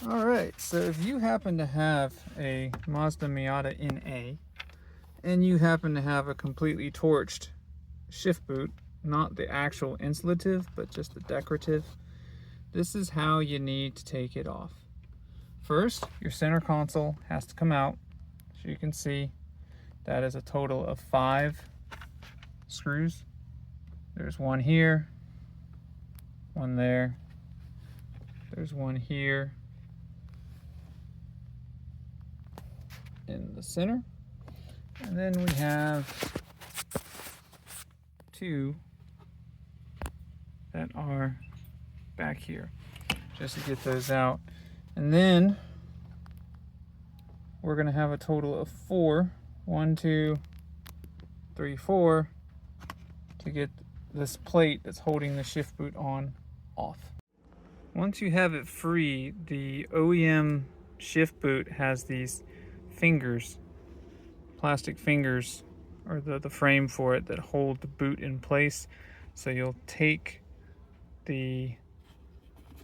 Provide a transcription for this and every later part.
All right, so if you happen to have a Mazda Miata NA and you happen to have a completely torched shift boot, not the actual insulative, but just the decorative, this is how you need to take it off. First, your center console has to come out. So you can see that is a total of 5 screws. There's one here, one there, there's one here in the center, and then we have 2 that are back here, just to get those out. And then we're going to have a total of 4, 1, 2, 3, 4, to get this plate that's holding the shift boot on off. Once you have it free, the OEM shift boot has these fingers, plastic fingers, or the frame for it that hold the boot in place. So you'll take the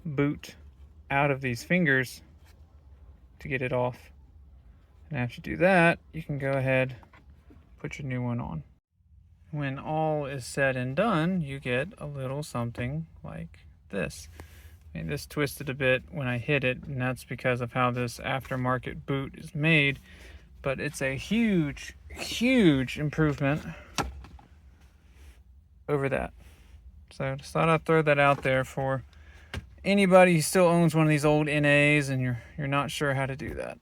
boot out of these fingers to get it off. And after you do that, you can go ahead, put your new one on. When all is said and done, you get a little something like this. I mean, this twisted a bit when I hit it, and that's because of how this aftermarket boot is made, but it's a huge improvement over that. So I just thought I'd throw that out there for anybody who still owns one of these old NAs and you're not sure how to do that.